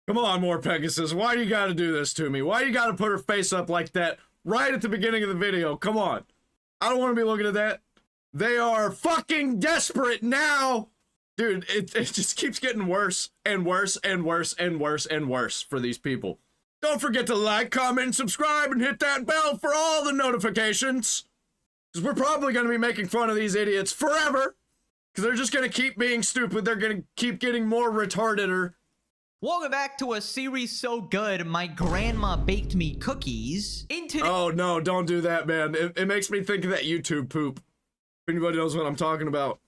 Come on, MorePegasus. Why you gotta do this to me? Why you gotta put her face up like that right at the beginning of the video? Come on. I don't want to be looking at that. They are fucking desperate now. Dude, it just keeps getting worse and worse and worse and worse and worse for these people. Don't forget to like, comment, and subscribe, and hit that bell for all the notifications. Because we're probably going to be making fun of these idiots forever. Because they're just going to keep being stupid. They're going to keep getting more retardeder. Welcome back to a series so good, my grandma baked me cookies. Oh no, don't do that, man. It makes me think of that YouTube poop. If anybody knows what I'm talking about.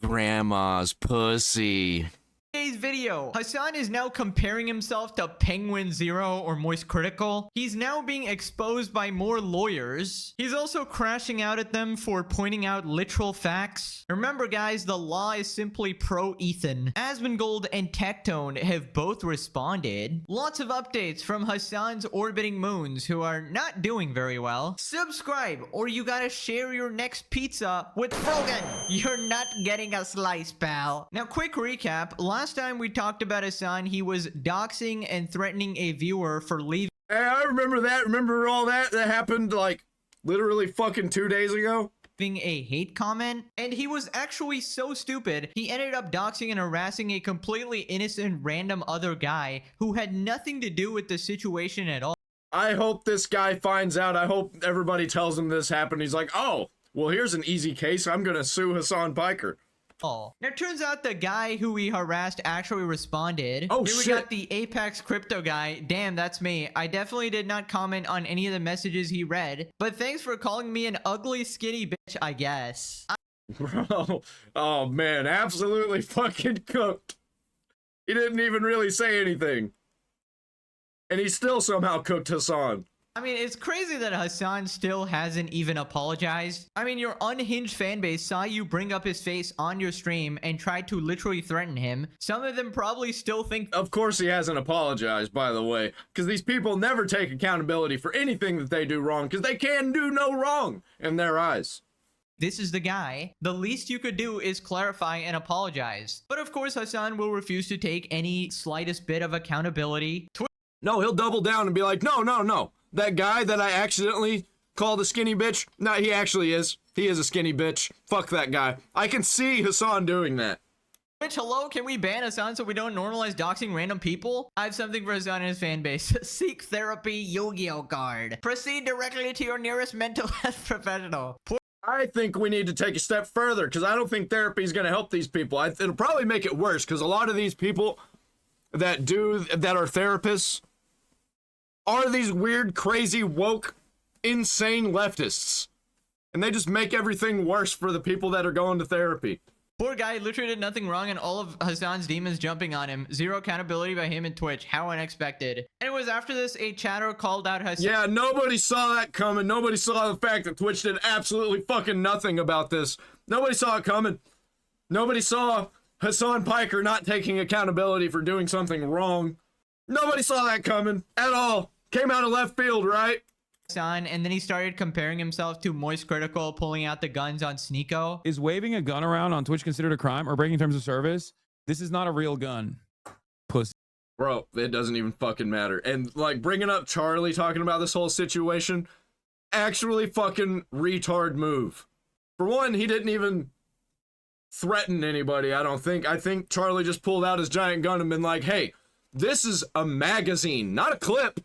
Grandma's pussy. Today's video, Hasan is now comparing himself to Penguin Zero or Moist Critical. He's now being exposed by more lawyers. He's also crashing out at them for pointing out literal facts. Remember guys, the law is simply pro-Ethan. Asmongold and Tectone have both responded. Lots of updates from Hasan's orbiting moons who are not doing very well. Subscribe or you gotta share your next pizza with Frogan. You're not getting a slice, pal. Now quick recap. Last time we talked about Hasan, he was doxing and threatening a viewer for leaving. Hey, I remember that. Remember all that? That happened like literally fucking 2 days ago. A hate comment, and he was actually so stupid he ended up doxing and harassing a completely innocent random other guy who had nothing to do with the situation at all. I hope this guy finds out. I hope everybody tells him this happened. He's like, oh, well, here's an easy case. I'm gonna sue Hasan Piker. Now it turns out the guy who we harassed actually responded. Oh, Here shit. we got the Apex crypto guy. Damn, that's me. I definitely did not comment on any of the messages he read, but thanks for calling me an ugly skinny bitch, I guess. Bro, oh man, absolutely fucking cooked. He didn't even really say anything. And he still somehow cooked Hasan. I mean, it's crazy that Hasan still hasn't even apologized. I mean, your unhinged fanbase saw you bring up his face on your stream and tried to literally threaten him. Some of them probably still think... Of course he hasn't apologized, by the way, because these people never take accountability for anything that they do wrong, because they can do no wrong in their eyes. This is the guy. The least you could do is clarify and apologize. But of course, Hasan will refuse to take any slightest bit of accountability. No, he'll double down and be like, no, no, no. That guy that I accidentally called a skinny bitch, no, he actually is. He is a skinny bitch. Fuck that guy. I can see Hasan doing that. Twitch, hello? Can we ban Hasan so we don't normalize doxing random people? I have something for Hasan and his fan base. Seek therapy Yu-Gi-Oh card. Proceed directly to your nearest mental health professional. I think we need to take a step further, because I don't think therapy is going to help these people. It'll probably make it worse, because a lot of these people that are therapists are these weird, crazy, woke, insane leftists. And they just make everything worse for the people that are going to therapy. Poor guy literally did nothing wrong and all of Hasan's demons jumping on him. Zero accountability by him and Twitch. How unexpected. And it was after this a chatter called out Hasan. Yeah, nobody saw that coming. Nobody saw the fact that Twitch did absolutely fucking nothing about this. Nobody saw it coming. Nobody saw Hasan Piker not taking accountability for doing something wrong. Nobody saw that coming at all. Came out of left field, right? And then he started comparing himself to Moist Critical, pulling out the guns on Sneeko. Is waving a gun around on Twitch considered a crime or breaking terms of service? This is not a real gun. Pussy. Bro, it doesn't even fucking matter. And like bringing up Charlie talking about this whole situation, actually fucking retard move. For one, he didn't even threaten anybody, I don't think. I think Charlie just pulled out his giant gun and been like, hey, this is a magazine, not a clip.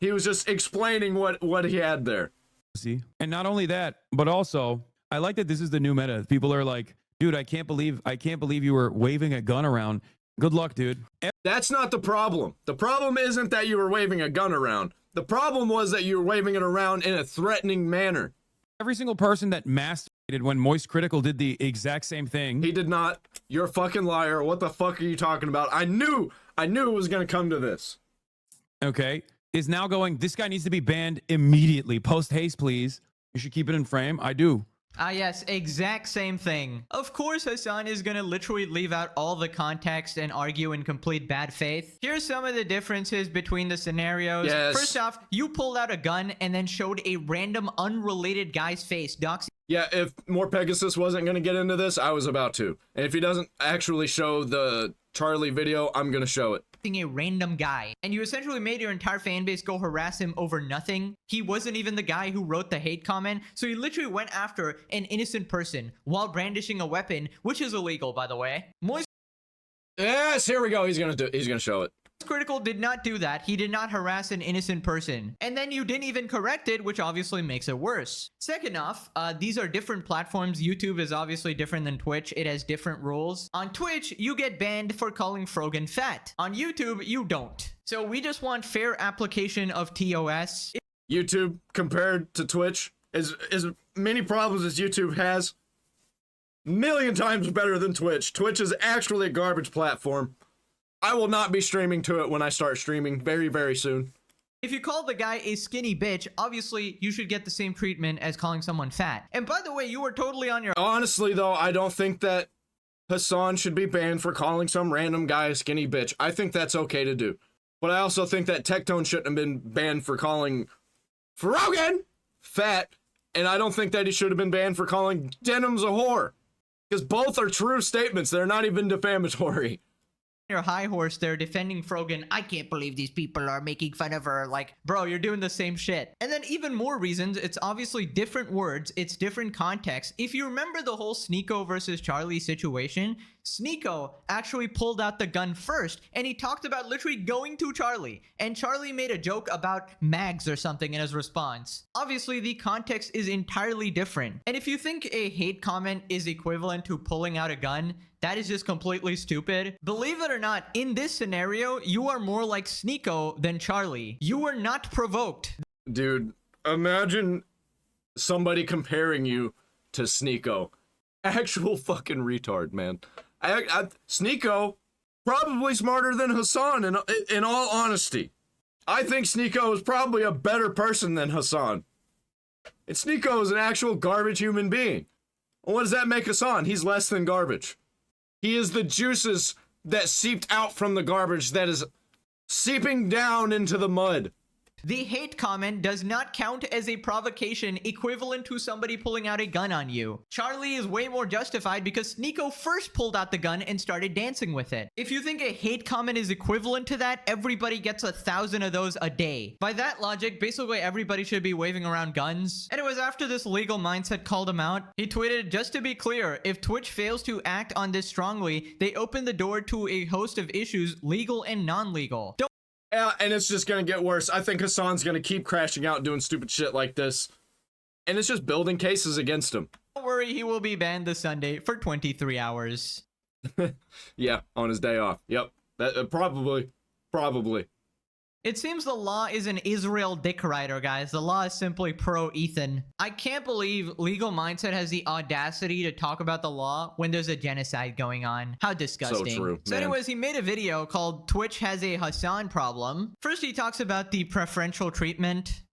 He was just explaining what he had there. See? And not only that, but also, I like that this is the new meta. People are like, dude, I can't believe you were waving a gun around. Good luck, dude. That's not the problem. The problem isn't that you were waving a gun around. The problem was that you were waving it around in a threatening manner. Every single person that masturbated when Moist Critical did the exact same thing. He did not. You're a fucking liar. What the fuck are you talking about? I knew it was gonna come to this. Okay. Is now going, this guy needs to be banned immediately. Post haste, please. You should keep it in frame. I do. Ah, yes, exact same thing. Of course, Hasan is gonna literally leave out all the context and argue in complete bad faith. Here's some of the differences between the scenarios. Yes. First off, you pulled out a gun and then showed a random unrelated guy's face, doxing. Yeah, if MorePegasus wasn't gonna get into this, I was about to. And if he doesn't actually show the Charlie video, I'm gonna show it. a random guy, and you essentially made your entire fan base go harass him over nothing. He wasn't even the guy who wrote the hate comment, so he literally went after an innocent person while brandishing a weapon, which is illegal, by the way. Yes, here we go. He's gonna show it. Critical did not do that. He did not harass an innocent person. And then you didn't even correct it, which obviously makes it worse. Second off, these are different platforms. YouTube is obviously different than Twitch. It has different rules. On Twitch, you get banned for calling Frogan fat. On YouTube, you don't. So we just want fair application of TOS. YouTube compared to Twitch, as many problems as YouTube has, million times better than Twitch. Twitch is actually a garbage platform. I will not be streaming to it when I start streaming very, very soon. If you call the guy a skinny bitch, obviously you should get the same treatment as calling someone fat. And by the way, you were totally on your... Honestly, though, I don't think that Hasan should be banned for calling some random guy a skinny bitch. I think that's okay to do. But I also think that Tectone shouldn't have been banned for calling Frogan fat. And I don't think that he should have been banned for calling Denims a whore. Because both are true statements. They're not even defamatory. Your high horse there defending Frogan. I can't believe these people are making fun of her. Like, bro, you're doing the same shit. And then even more reasons, it's obviously different words, it's different context. If you remember the whole Sneeko versus Charlie situation, Sneeko actually pulled out the gun first, and he talked about literally going to Charlie, and Charlie made a joke about mags or something in his response. Obviously, the context is entirely different. And if you think a hate comment is equivalent to pulling out a gun, that is just completely stupid. Believe it or not, in this scenario, you are more like Sneeko than Charlie. You were not provoked. Dude, imagine somebody comparing you to Sneeko. Actual fucking retard, man. Sneeko, probably smarter than Hasan, in all honesty. I think Sneeko is probably a better person than Hasan. And Sneeko is an actual garbage human being. Well, what does that make Hasan? He's less than garbage. He is the juices that seeped out from the garbage that is seeping down into the mud. The hate comment does not count as a provocation equivalent to somebody pulling out a gun on you. Charlie is way more justified because Sneeko first pulled out the gun and started dancing with it. If you think a hate comment is equivalent to that, everybody gets 1,000 of those a day. By that logic, basically everybody should be waving around guns. And it was after this legal mindset called him out. He tweeted, "Just to be clear, if Twitch fails to act on this strongly, they open the door to a host of issues, legal and non-legal." Yeah, and it's just gonna get worse. I think Hasan's gonna keep crashing out doing stupid shit like this. And it's just building cases against him. Don't worry, he will be banned this Sunday for 23 hours. Yeah, on his day off. Yep. That probably. It seems the law is an Israel dick rider, guys. The law is simply pro-Ethan. I can't believe Legal Mindset has the audacity to talk about the law when there's a genocide going on. How disgusting. So true, So anyways, he made a video called Twitch Has a Hasan Problem. First, he talks about the preferential treatment.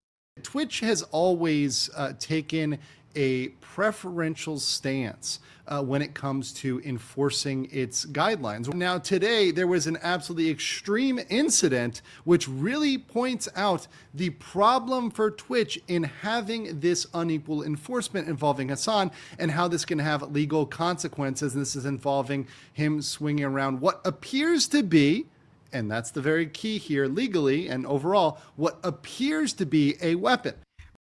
Twitch has always taken a preferential stance when it comes to enforcing its guidelines. Now, today, there was an absolutely extreme incident which really points out the problem for Twitch in having this unequal enforcement involving Hasan and how this can have legal consequences. And this is involving him swinging around what appears to be, and that's the very key here legally and overall, what appears to be a weapon.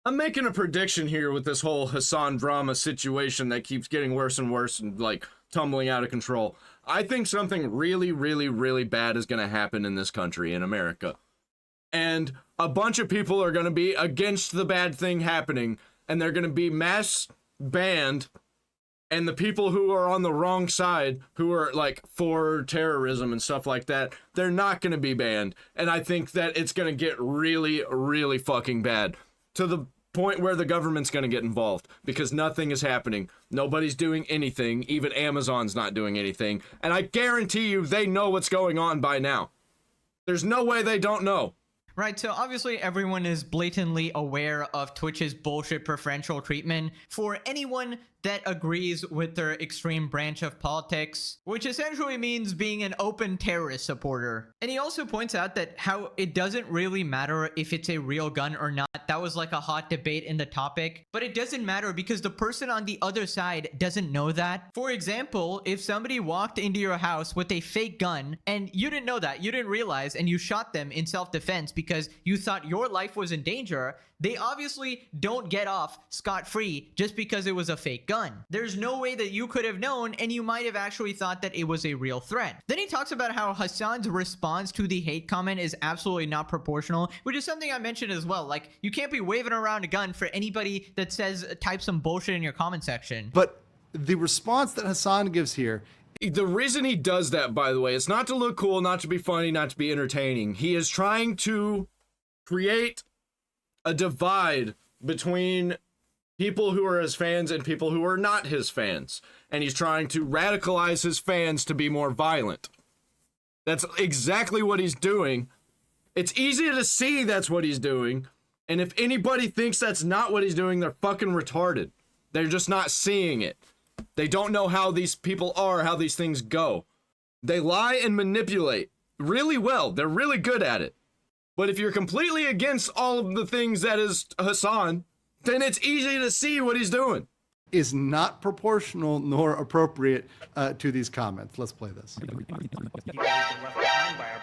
I'm making a prediction here with this whole Hasan drama situation that keeps getting worse and worse and like tumbling out of control. I think something really, really, really bad is going to happen in this country, in America. And a bunch of people are going to be against the bad thing happening, and they're going to be mass banned. And the people who are on the wrong side, who are like for terrorism and stuff like that, they're not going to be banned. And I think that it's going to get really, really fucking bad, to the point where the government's going to get involved, because nothing is happening. Nobody's doing anything. Even Amazon's not doing anything. And I guarantee you they know what's going on by now. There's no way they don't know. Right, so obviously everyone is blatantly aware of Twitch's bullshit preferential treatment for anyone that agrees with their extreme branch of politics, which essentially means being an open terrorist supporter. And he also points out that how it doesn't really matter if it's a real gun or not. That was like a hot debate in the topic, but it doesn't matter because the person on the other side doesn't know that. For example, if somebody walked into your house with a fake gun and you didn't know that, you didn't realize, and you shot them in self-defense because you thought your life was in danger, they obviously don't get off scot-free just because it was a fake gun. There's no way that you could have known, and you might have actually thought that it was a real threat. Then he talks about how Hasan's response to the hate comment is absolutely not proportional, which is something I mentioned as well. Like, you can't be waving around a gun for anybody that says type some bullshit in your comment section. But the response that Hasan gives here, the reason he does that, by the way, is not to look cool, not to be funny, not to be entertaining. He is trying to create a divide between people who are his fans and people who are not his fans. And he's trying to radicalize his fans to be more violent. That's exactly what he's doing. It's easy to see that's what he's doing. And if anybody thinks that's not what he's doing, they're fucking retarded. They're just not seeing it. They don't know how these people are, how these things go. They lie and manipulate really well. They're really good at it. But if you're completely against all of the things that is Hasan, then it's easy to see what he's doing. is not proportional nor appropriate to these comments. Let's play this.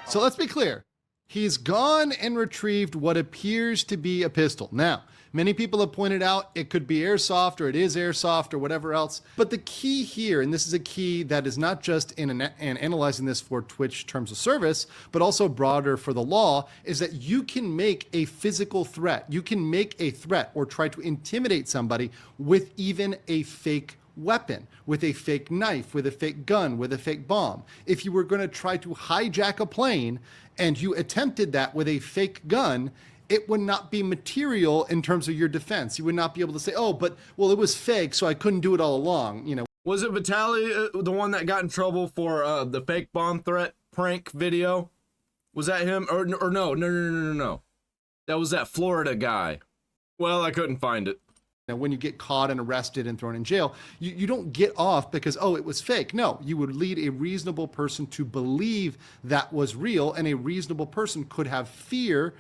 So let's be clear. He's gone and retrieved what appears to be a pistol. Now, many people have pointed out it could be airsoft or it is airsoft or whatever else. But the key here, and this is a key that is not just in analyzing this for Twitch terms of service, but also broader for the law, is that you can make a physical threat. You can make a threat or try to intimidate somebody with even a fake weapon, with a fake knife, with a fake gun, with a fake bomb. If you were going to try to hijack a plane and you attempted that with a fake gun, it would not be material in terms of your defense. You would not be able to say, oh, but, well, it was fake, so I couldn't do it all along, you know. Was it Vitaly, the one that got in trouble for the fake bomb threat prank video? Was that him? Or no. That was that Florida guy. Well, I couldn't find it. Now, when you get caught and arrested and thrown in jail, you don't get off because, oh, it was fake. No, you would lead a reasonable person to believe that was real, and a reasonable person could have fear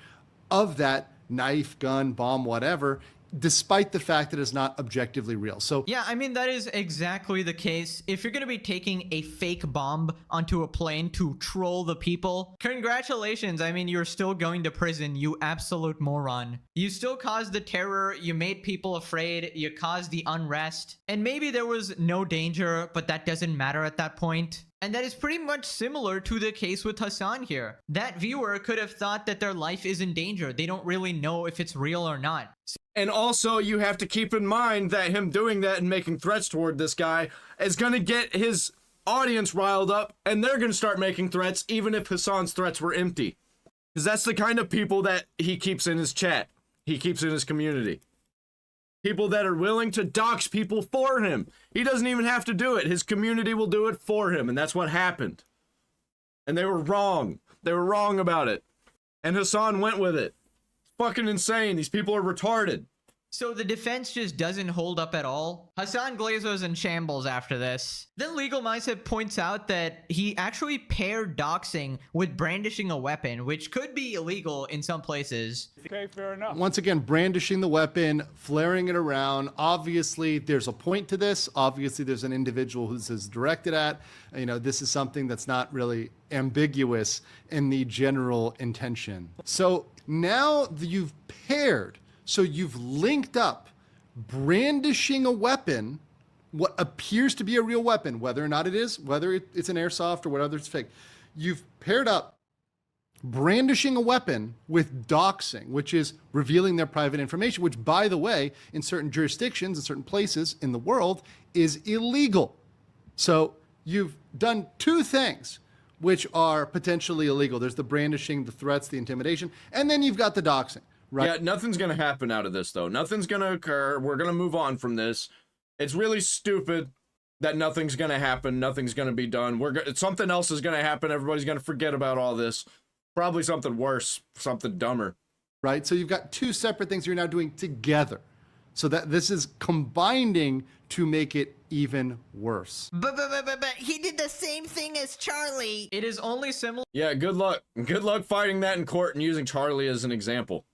of that knife, gun, bomb, whatever, despite the fact that it's not objectively real. So yeah, I mean, that is exactly the case. If you're going to be taking a fake bomb onto a plane to troll the people, congratulations. I mean, you're still going to prison, you absolute moron. You still caused the terror, you made people afraid, you caused the unrest, and maybe there was no danger, but that doesn't matter at that point. And that is pretty much similar to the case with Hasan here. That viewer could have thought that their life is in danger. They don't really know if it's real or not. And also, you have to keep in mind that him doing that and making threats toward this guy is going to get his audience riled up, and they're going to start making threats even if Hasan's threats were empty. Because that's the kind of people that he keeps in his chat. He keeps in his community. People that are willing to dox people for him. He doesn't even have to do it. His community will do it for him, and that's what happened. And they were wrong. They were wrong about it. And Hasan went with it. Fucking insane. These people are retarded. So the defense just doesn't hold up at all. Hasan Glazer's in shambles after this. Then Legal Mindset points out that he actually paired doxing with brandishing a weapon, which could be illegal in some places. Okay, fair enough. once again, brandishing the weapon, flaring it around. Obviously, there's a point to this. Obviously, there's an individual who this is directed at. You know, this is something that's not really ambiguous in the general intention. So now that you've paired, so you've linked up brandishing a weapon, what appears to be a real weapon, whether or not it is, whether it's an airsoft or whether it's fake. You've paired up brandishing a weapon with doxing, which is revealing their private information, which, by the way, in certain jurisdictions, in certain places in the world, is illegal. So you've done two things which are potentially illegal. There's the brandishing, the threats, the intimidation, and then you've got the doxing. Right. Yeah, nothing's going to happen out of this, though. Nothing's going to occur. We're going to move on from this. It's really stupid that nothing's going to happen. Nothing's going to be done. Something else is going to happen. Everybody's going to forget about all this. Probably something worse, something dumber. right? So you've got two separate things you're now doing together. So that this is combining to make it even worse. But he did the same thing as Charlie. It is only similar Yeah, good luck. Good luck fighting that in court and using Charlie as an example.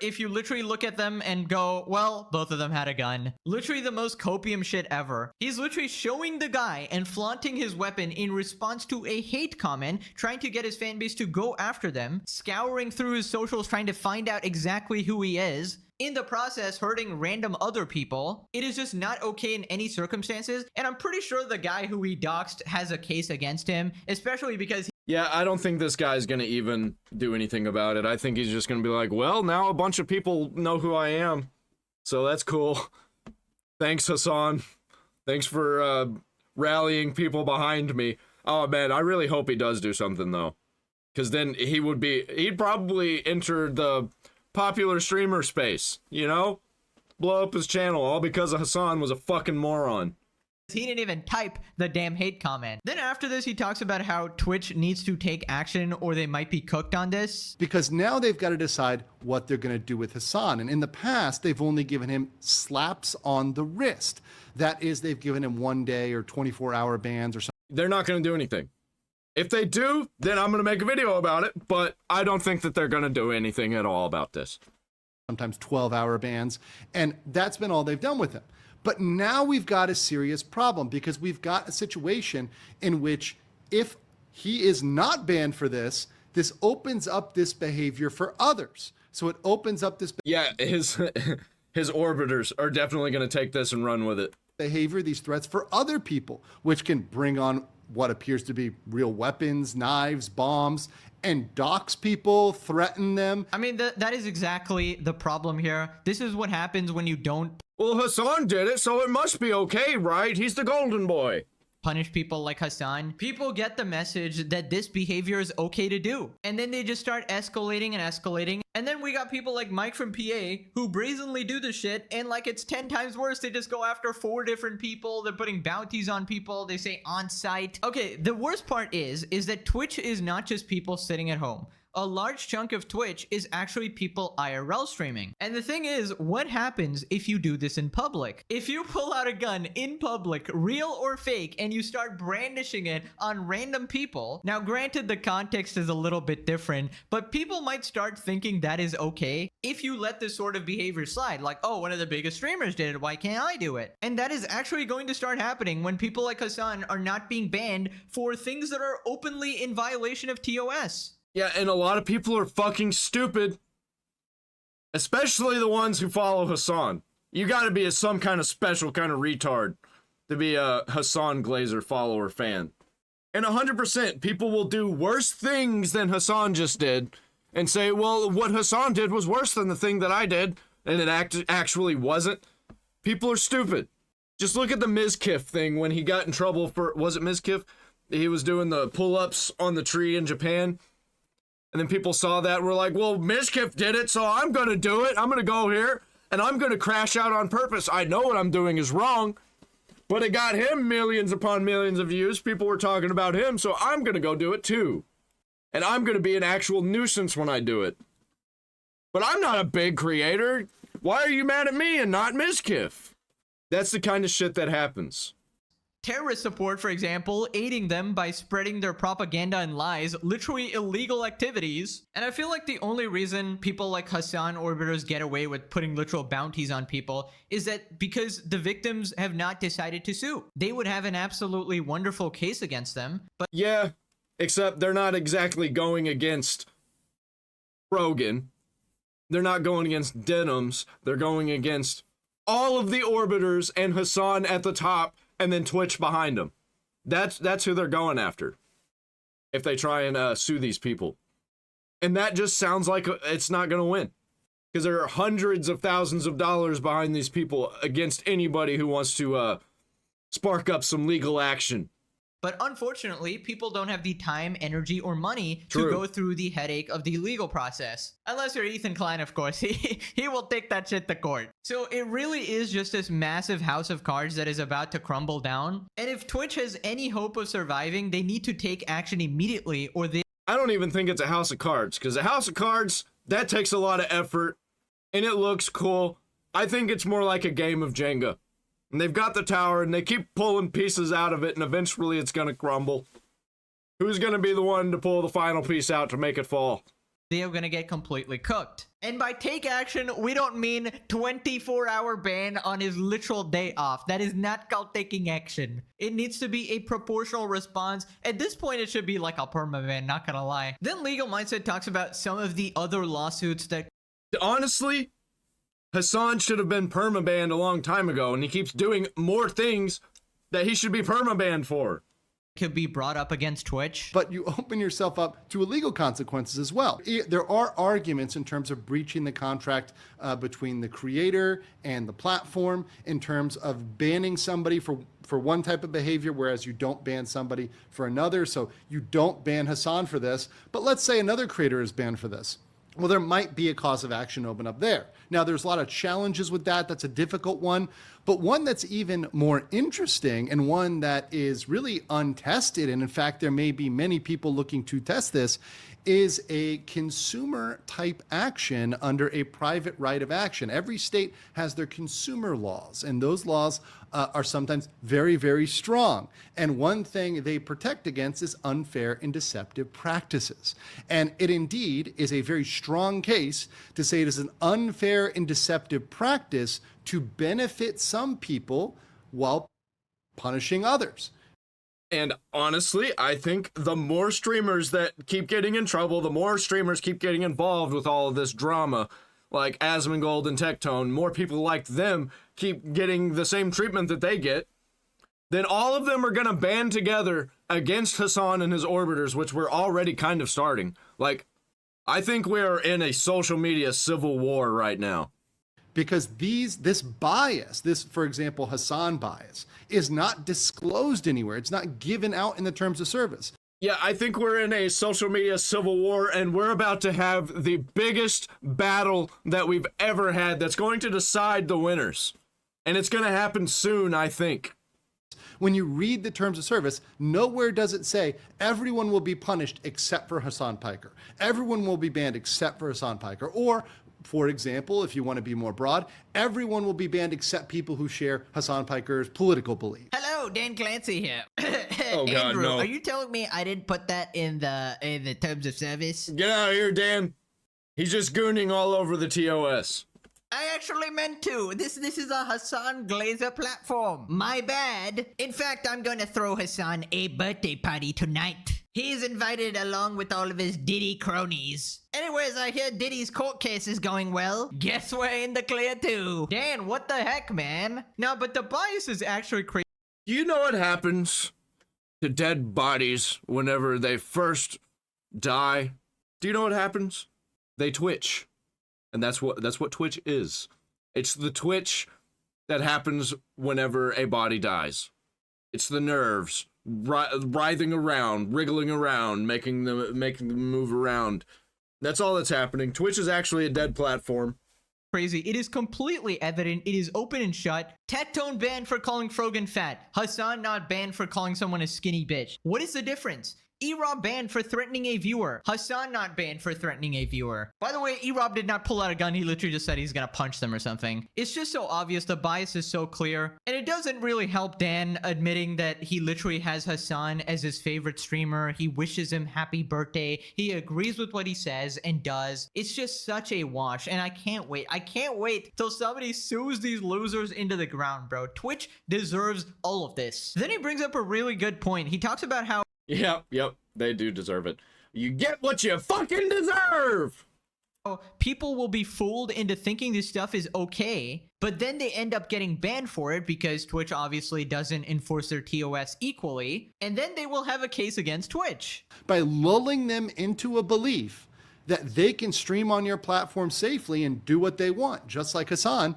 if you literally look at them and go, well, both of them had a gun. Literally the most copium shit ever. He's literally showing the guy and flaunting his weapon in response to a hate comment, trying to get his fan base to go after them, scouring through his socials trying to find out exactly who he is. In the process, hurting random other people. It is just not okay in any circumstances. And I'm pretty sure the guy who he doxed has a case against him, especially because Yeah, I don't think this guy's gonna even do anything about it. I think he's just gonna be like, well, now a bunch of people know who I am. So that's cool. Thanks, Hasan. Thanks for rallying people behind me. Oh, man, I really hope he does do something, though. Because then he'd probably enter the popular streamer space, you know? Blow up his channel, all because Hasan was a fucking moron. he didn't even type the damn hate comment. Then after this, he talks about how Twitch needs to take action or they might be cooked on this. Because now they've got to decide what they're going to do with Hasan. And in the past, they've only given him slaps on the wrist. That is, they've given him 1 day or 24-hour bans or something. They're not going to do anything. If they do, then I'm going to make a video about it, but I don't think that they're going to do anything at all about this. Sometimes 12-hour bans. And that's been all they've done with him. But now we've got a serious problem because we've got a situation in which if he is not banned for this, this opens up this behavior for others. So it opens up this Yeah, his orbiters are definitely going to take this and run with it. behavior, these threats for other people, which can bring on what appears to be real weapons, knives, bombs, and dox people, threaten them. I mean, that is exactly the problem here. This is what happens when you don't Well, Hasan did it, so it must be okay, right? He's the golden boy. punish people like Hasan. People get the message that this behavior is okay to do. And then they just start escalating and escalating. And then we got people like MikefromPA who brazenly do this shit. And like it's 10 times worse. They just go after 4 different people. They're putting bounties on people. They say on site. Okay, the worst part is that Twitch is not just people sitting at home. A large chunk of Twitch is actually people IRL streaming. And the thing is, what happens if you do this in public? If you pull out a gun in public, real or fake, and you start brandishing it on random people, now granted the context is a little bit different, but people might start thinking that is okay if you let this sort of behavior slide. Like, oh, one of the biggest streamers did it, why can't I do it? And that is actually going to start happening when people like Hasan are not being banned for things that are openly in violation of TOS. Yeah, and a lot of people are fucking stupid. Especially the ones who follow Hasan. You gotta be some kind of special kind of retard to be a Hasan Glazer follower fan. And 100% people will do worse things than Hasan just did and say, well, what Hasan did was worse than the thing that I did, and it actually wasn't. People are stupid. Just look at the Mizkif thing when he got in trouble for, was it Mizkif? He was doing the pull-ups on the tree in Japan. And then people saw that and were like, well, Mizkif did it, so I'm going to do it. I'm going to go here, and I'm going to crash out on purpose. I know what I'm doing is wrong, but it got him millions upon millions of views. People were talking about him, so I'm going to go do it too. And I'm going to be an actual nuisance when I do it. But I'm not a big creator. Why are you mad at me and not Mizkif? That's the kind of shit that happens. Terrorist support, for example, aiding them by spreading their propaganda and lies, literally illegal activities. And I feel like the only reason people like Hasan orbiters get away with putting literal bounties on people is that because the victims have not decided to sue. They would have an absolutely wonderful case against them, but Yeah, except they're not exactly going against Rogan. They're not going against Denims. They're going against all of the orbiters and Hasan at the top, and then Twitch behind them. That's who they're going after if they try and sue these people. And that just sounds like it's not going to win. Because there are hundreds of thousands of dollars behind these people against anybody who wants to spark up some legal action. But unfortunately, people don't have the time, energy, or money True. to go through the headache of the legal process. Unless you're Ethan Klein, of course. He will take that shit to court. So it really is just this massive house of cards that is about to crumble down. And if Twitch has any hope of surviving, they need to take action immediately or they I don't even think it's a house of cards, because a house of cards, that takes a lot of effort, and it looks cool. I think it's more like a game of Jenga. And they've got the tower, and they keep pulling pieces out of it, and eventually it's going to crumble. Who's going to be the one to pull the final piece out to make it fall? They are going to get completely cooked. And by take action, we don't mean 24-hour ban on his literal day off. That is not called taking action. It needs to be a proportional response. At this point, it should be like a permaban, not gonna lie. Then Legal Mindset talks about some of the other lawsuits that... Honestly, Hasan should have been permabanned a long time ago, and he keeps doing more things that he should be permabanned for. Could be brought up against Twitch. But you open yourself up to illegal consequences as well. There are arguments in terms of breaching the contract between the creator and the platform in terms of banning somebody for one type of behavior, whereas you don't ban somebody for another. So you don't ban Hasan for this, but let's say another creator is banned for this. Well, there might be a cause of action open up there. Now, there's a lot of challenges with that. That's a difficult one. But one that's even more interesting and one that is really untested, and in fact, there may be many people looking to test this, is a consumer type action under a private right of action. Every state has their consumer laws, and those laws are sometimes very, very strong. And one thing they protect against is unfair and deceptive practices. And it indeed is a very strong case to say it is an unfair and deceptive practice to benefit some people while punishing others. And honestly, I think the more streamers that keep getting in trouble, the more streamers keep getting involved with all of this drama, like Asmongold and Tectone, more people like them keep getting the same treatment that they get, then all of them are going to band together against Hasan and his orbiters, which we're already kind of starting. Like, I think we're in a social media civil war right now. Because this bias, for example, Hasan bias, is not disclosed anywhere. It's not given out in the terms of service. Yeah, I think we're in a social media civil war, and we're about to have the biggest battle that we've ever had that's going to decide the winners. And it's going to happen soon, I think. When you read the terms of service, nowhere does it say everyone will be punished except for Hasan Piker. Everyone will be banned except for Hasan Piker. Or, for example, if you want to be more broad, everyone will be banned except people who share Hasan Piker's political beliefs. Hello, Dan Clancy here. Oh, God, Andrew, no. are you telling me I didn't put that in the terms of service? Get out of here, Dan. He's just gooning all over the TOS. I actually meant to. This is a Hasan Glazer platform. My bad. In fact, I'm going to throw Hasan a birthday party tonight. He's invited along with all of his Diddy cronies. Anyways, I hear Diddy's court case is going well. Guess we're in the clear too. Dan, what the heck, man? No, but the bias is actually crazy. Do you know what happens to dead bodies whenever they first die? Do you know what happens? They twitch. And that's what Twitch is. It's the twitch that happens whenever a body dies. It's the nerves writhing around, wriggling around, making them move around. That's all that's happening. Twitch is actually a dead platform. Crazy. It is completely evident. It is open and shut. Tectone banned for calling Frogan fat. Hasan not banned for calling someone a skinny bitch. What is the difference? E-Rob banned for threatening a viewer. Hasan not banned for threatening a viewer. By the way, E-Rob did not pull out a gun. He literally just said he's gonna punch them or something. It's just so obvious. The bias is so clear. And it doesn't really help Dan admitting that he literally has Hasan as his favorite streamer. He wishes him happy birthday. He agrees with what he says and does. It's just such a wash. And I can't wait. I can't wait till somebody sues these losers into the ground, bro. Twitch deserves all of this. Then he brings up a really good point. He talks about how Yep, they do deserve it. You get what you fucking deserve! people will be fooled into thinking this stuff is okay, but then they end up getting banned for it because Twitch obviously doesn't enforce their TOS equally, and then they will have a case against Twitch. By lulling them into a belief that they can stream on your platform safely and do what they want, just like Hasan,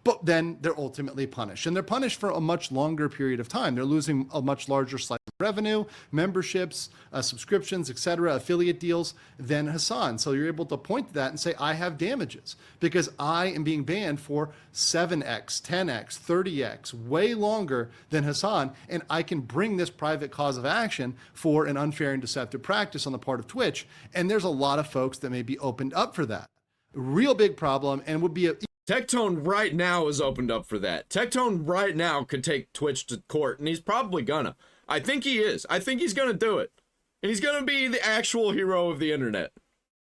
but then they're ultimately punished. And they're punished for a much longer period of time. They're losing a much larger slice of revenue, memberships, subscriptions, etc., affiliate deals than Hasan. So you're able to point to that and say, I have damages because I am being banned for 7x, 10x, 30x, way longer than Hasan, and I can bring this private cause of action for an unfair and deceptive practice on the part of Twitch. And there's a lot of folks that may be opened up for that. Real big problem, and would be a Tectone right now is opened up for that. Tectone right now could take Twitch to court, and he's probably gonna. I think he is. I think he's gonna do it. And he's gonna be the actual hero of the internet.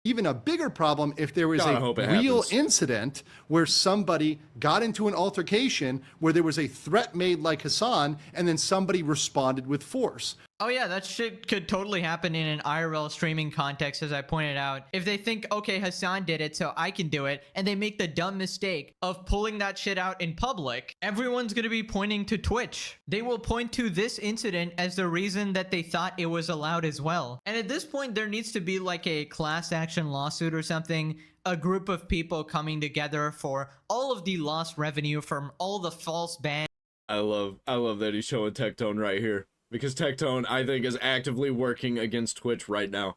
even a bigger problem if there was God, I a hope it real happens. incident where somebody got into an altercation where there was a threat made like Hasan and then somebody responded with force. Oh yeah, that shit could totally happen in an IRL streaming context, as I pointed out. If they think, okay, Hasan did it, so I can do it, and they make the dumb mistake of pulling that shit out in public, everyone's gonna be pointing to Twitch. They will point to this incident as the reason that they thought it was allowed as well. And at this point, there needs to be like a class action lawsuit or something, a group of people coming together for all of the lost revenue from all the false bans. I love that he's showing Tectone right here. Because Tectone, I think, is actively working against Twitch right now.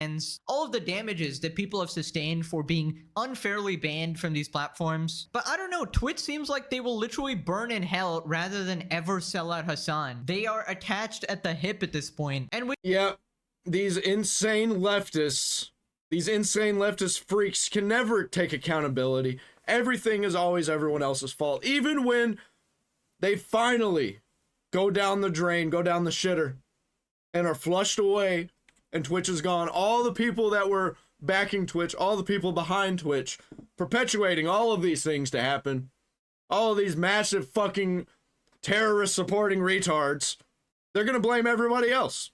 And all of the damages that people have sustained for being unfairly banned from these platforms. But I don't know, Twitch seems like they will literally burn in hell rather than ever sell out Hasan. They are attached at the hip at this point. And we Yeah, these insane leftist freaks can never take accountability. Everything is always everyone else's fault. Even when they finally go down the drain, go down the shitter, and are flushed away, and Twitch is gone. All the people that were backing Twitch, all the people behind Twitch, perpetuating all of these things to happen, all of these massive fucking terrorist supporting retards, they're gonna blame everybody else.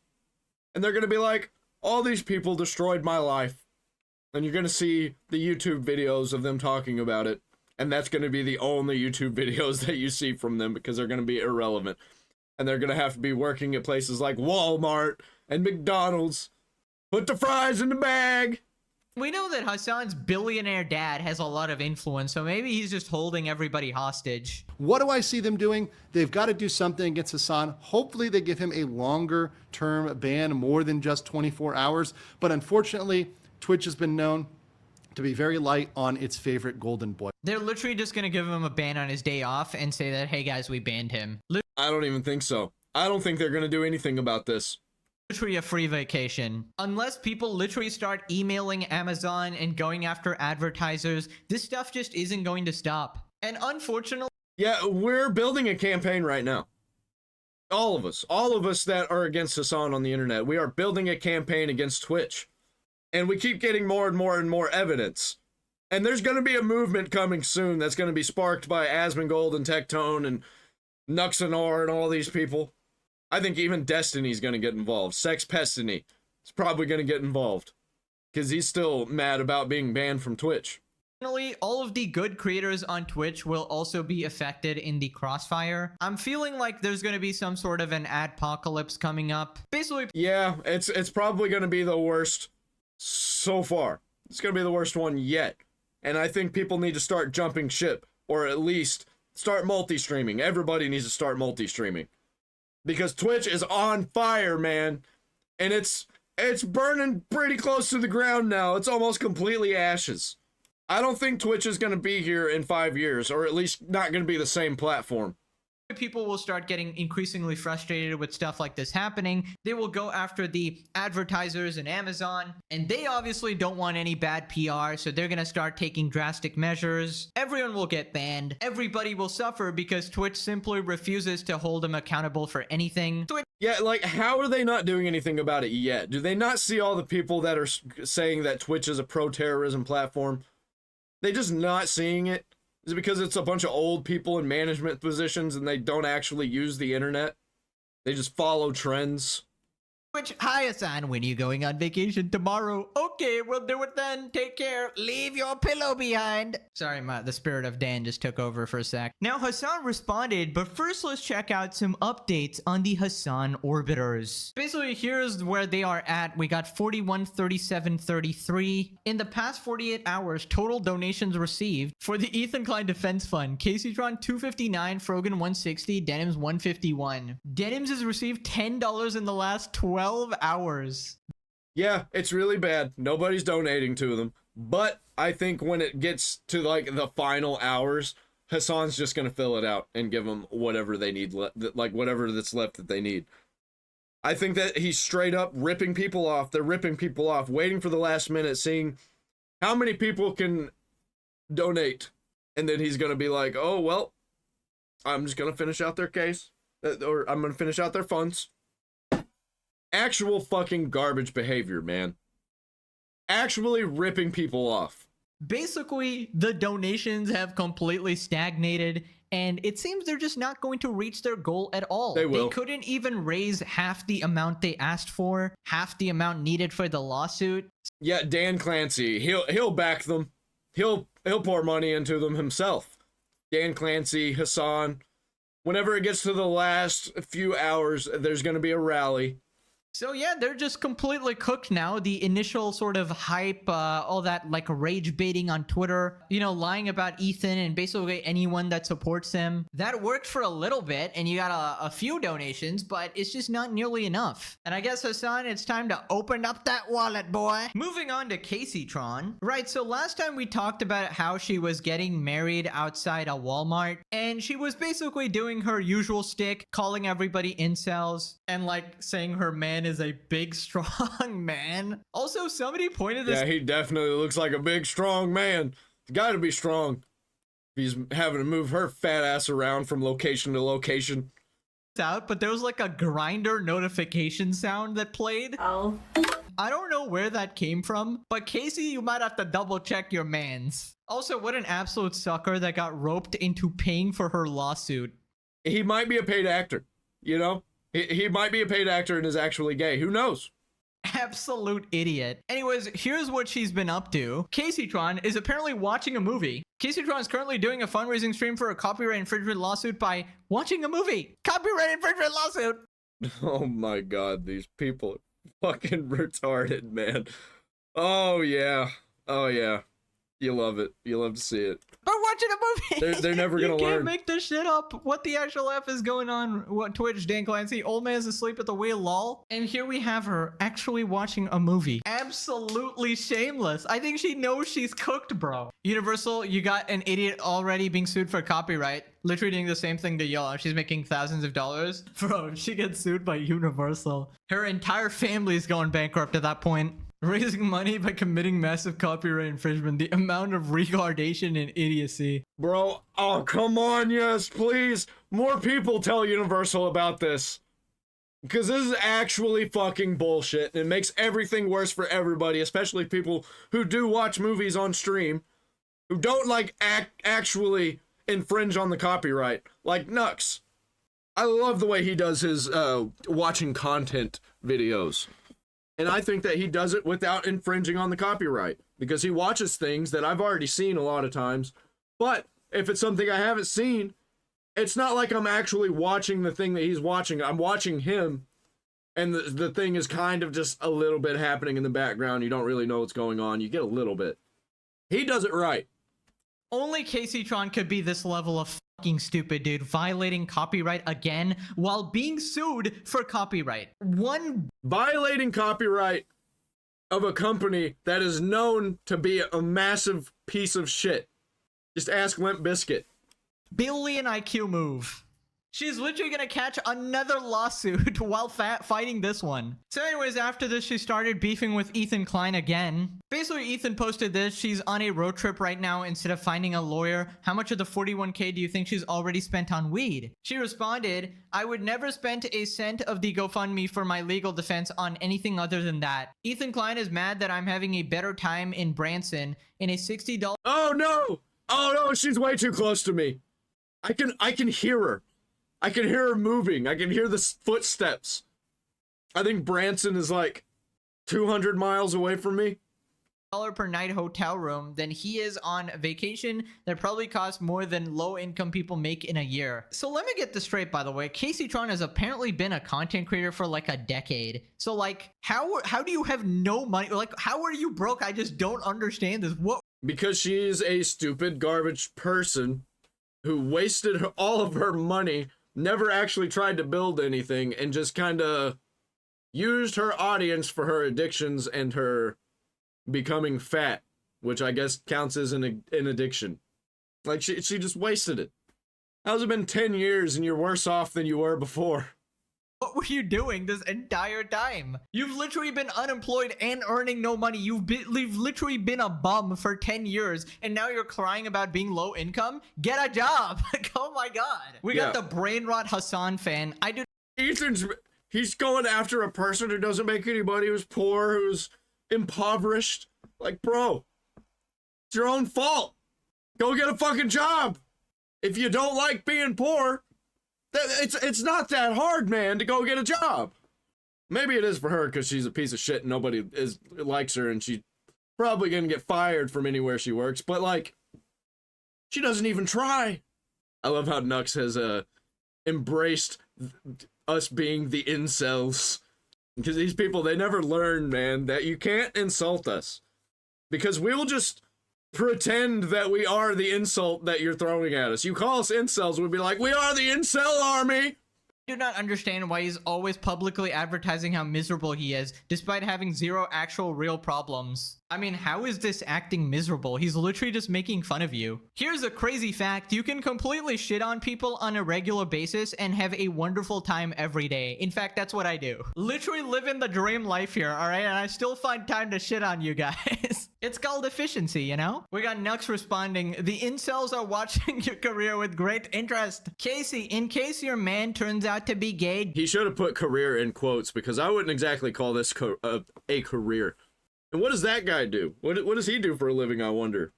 And they're gonna be like, all these people destroyed my life. And you're gonna see the YouTube videos of them talking about it. And that's gonna be the only YouTube videos that you see from them because they're gonna be irrelevant. And they're gonna have to be working at places like Walmart and McDonald's. Put the fries in the bag. know that Hasan's billionaire dad has a lot of influence, so maybe he's just holding everybody hostage. What do I see them doing? They've got to do something against Hasan. Hopefully they give him a longer term ban, more than just 24 hours. But unfortunately, Twitch has been known to be very light on its favorite golden boy. They're literally just gonna give him a ban on his day off and say that, hey guys, we banned him. I don't even think so. I don't think they're gonna do anything about this. Literally a free vacation. Unless people literally start emailing Amazon and going after advertisers, this stuff just isn't going to stop. And unfortunately, Yeah, we're building a campaign right now. All of us that are against Hasan on the internet, we are building a campaign against Twitch. And we keep getting more and more and more evidence. And there's going to be a movement coming soon that's going to be sparked by Asmongold and Tectone and Nuxanor and all these people. I think even Destiny's going to get involved. Sex Pestiny is probably going to get involved. Because he's still mad about being banned from Twitch. all of the good creators on Twitch will also be affected in the crossfire. I'm feeling like there's going to be some sort of an adpocalypse coming up. Basically, Yeah, it's probably going to be the worst so far. It's going to be the worst one yet. And I think people need to start jumping ship. Or at least start multi-streaming. Everybody needs to start multi-streaming. Because Twitch is on fire, man. And it's burning pretty close to the ground now. It's almost completely ashes. I don't think Twitch is going to be here in 5 years. Or at least not going to be the same platform. people will start getting increasingly frustrated with stuff like this happening. They will go after the advertisers and Amazon, and they obviously don't want any bad PR, so they're gonna start taking drastic measures. Everyone will get banned. Everybody will suffer because Twitch simply refuses to hold them accountable for anything. Yeah, like, how are they not doing anything about it yet? Do they not see all the people that are saying that Twitch is a pro-terrorism platform? They just not seeing it? Is it because it's a bunch of old people in management positions and they don't actually use the internet? They just follow trends? Which, hi Hasan, when are you going on vacation tomorrow? Okay, we'll do it then. Take care. Leave your pillow behind. Sorry, the spirit of Dan just took over for a sec. Now, Hasan responded, but first let's check out some updates on the Hasan orbiters. Basically, here's where they are at. We got 41, 37, 33. In the past 48 hours, total donations received for the Ethan Klein Defense Fund. Kaceytron 259, Frogan 160, Denims 151. Denims has received $10 in the last 12 hours. Yeah, it's really bad. Nobody's donating to them. But I think when it gets to like the final hours, Hasan's just going to fill it out and give them whatever they need, like whatever that's left that they need. I think that he's straight up ripping people off. They're ripping people off, waiting for the last minute, seeing how many people can donate. And then he's going to be like, oh, well, I'm just going to finish out their case. Or I'm going to finish out their funds. Actual fucking garbage behavior, man. Actually ripping people off. Basically, the donations have completely stagnated, and it seems they're just not going to reach their goal at all. They will. They couldn't even raise half the amount they asked for, half the amount needed for the lawsuit. Yeah, Dan Clancy, he'll back them. He'll pour money into them himself. Dan Clancy, Hasan. Whenever it gets to the last few hours, there's going to be a rally. So yeah, they're just completely cooked now. The initial sort of hype, all that like rage baiting on Twitter, you know, lying about Ethan and basically anyone that supports him. That worked for a little bit and you got a few donations, but it's just not nearly enough. And I guess, Hasan, it's time to open up that wallet, boy. Moving on to Kaceytron. Right, so last time we talked about how she was getting married outside a Walmart and she was basically doing her usual stick, calling everybody incels and like saying her man is a big strong man. Also, somebody pointed this. Yeah, he definitely looks like a big strong man. He's got to be strong. He's having to move her fat ass around from location to location. Out, but there was like a grinder notification sound that played. Oh. I don't know where that came from, but Casey, you might have to double check your mans. Also, what an absolute sucker that got roped into paying for her lawsuit. He might be a paid actor, you know? He might be a paid actor and is actually gay. Who knows? Absolute idiot. Anyways, here's what she's been up to. Kaceytron is apparently watching a movie. Kaceytron is currently doing a fundraising stream for a copyright infringement lawsuit by watching a movie. Copyright infringement lawsuit. Oh my god, these people are fucking retarded, man. Oh yeah. Oh yeah. You love it. You love to see it. We're watching a movie. They're never gonna You can't learn. make this shit up. What the actual F is going on? What Twitch, Dan Clancy? Old man's asleep at the wheel, lol. And here we have her actually watching a movie. Absolutely shameless. I think she knows she's cooked, bro. Universal, you got an idiot already being sued for copyright. Literally doing the same thing to y'all. She's making thousands of dollars. Bro, if she gets sued by Universal, her entire family's going bankrupt at that point. Raising money by committing massive copyright infringement. The amount of retardation and idiocy. Bro, oh come on, yes, please. More people tell Universal about this. Because this is actually fucking bullshit. And it makes everything worse for everybody, especially people who do watch movies on stream. Who don't like actually infringe on the copyright. Like Nux. I love the way he does his watching content videos. And I think that he does it without infringing on the copyright. Because he watches things that I've already seen a lot of times. But if it's something I haven't seen, it's not like I'm actually watching the thing that he's watching. I'm watching him. And the thing is kind of just a little bit happening in the background. You don't really know what's going on. You get a little bit. He does it right. Only Kaceytron could be this level of fucking stupid, dude. Violating copyright again while being sued for copyright. Violating copyright of a company that is known to be a massive piece of shit. Just ask Limp Bizkit. billion IQ move. She's literally gonna catch another lawsuit while fighting this one. So anyways, after this, she started beefing with Ethan Klein again. Basically, Ethan posted this. She's on a road trip right now instead of finding a lawyer. How much of the 41K do you think she's already spent on weed? She responded, I would never spend a cent of the GoFundMe for my legal defense on anything other than that. Ethan Klein is mad that I'm having a better time in Branson in a $60. Oh no! Oh no, she's way too close to me. I can hear her. I can hear her moving. I can hear the footsteps. I think Branson is like 200 miles away from me. Per night hotel room, then he is on vacation that probably costs more than low-income people make in a year. So let me get this straight, by the way. Kaceytron has apparently been a content creator for like a decade. So like, how do you have no money? Like, how are you broke? I just don't understand this. What? Because she is a stupid garbage person who wasted all of her money, never actually tried to build anything, and just kind of used her audience for her addictions and her becoming fat, which I guess counts as an addiction. Like, she just wasted it. How's it been 10 years and you're worse off than you were before? What were you doing this entire time? You've literally been unemployed and earning no money. You've literally been a bum for 10 years, and now you're crying about being low income? Get a job! Oh my god. We got the brain rot Hasan fan. He's going after a person who doesn't make any money, who's poor, who's impoverished. Like, bro, it's your own fault. Go get a fucking job. If you don't like being poor, it's not that hard, man, to go get a job. Maybe it is for her because she's a piece of shit and nobody likes her, and she's probably gonna get fired from anywhere she works, but like, she doesn't even try. I love how Nux has embraced us being the incels. Because these people, they never learn, man, that you can't insult us. Because we will just pretend that we are the insult that you're throwing at us. You call us incels, we'll be like, we are the incel army! I do not understand why he's always publicly advertising how miserable he is, despite having zero actual real problems. I mean, how is this acting miserable? He's literally just making fun of you. Here's a crazy fact. You can completely shit on people on a regular basis and have a wonderful time every day. In fact, that's what I do. Literally living the dream life here, alright? And I still find time to shit on you guys. It's called efficiency, you know? We got Nux responding, the incels are watching your career with great interest. Casey, in case your man turns out to be gay... He should have put career in quotes, because I wouldn't exactly call this a career. And what does that guy do? What does he do for a living, I wonder?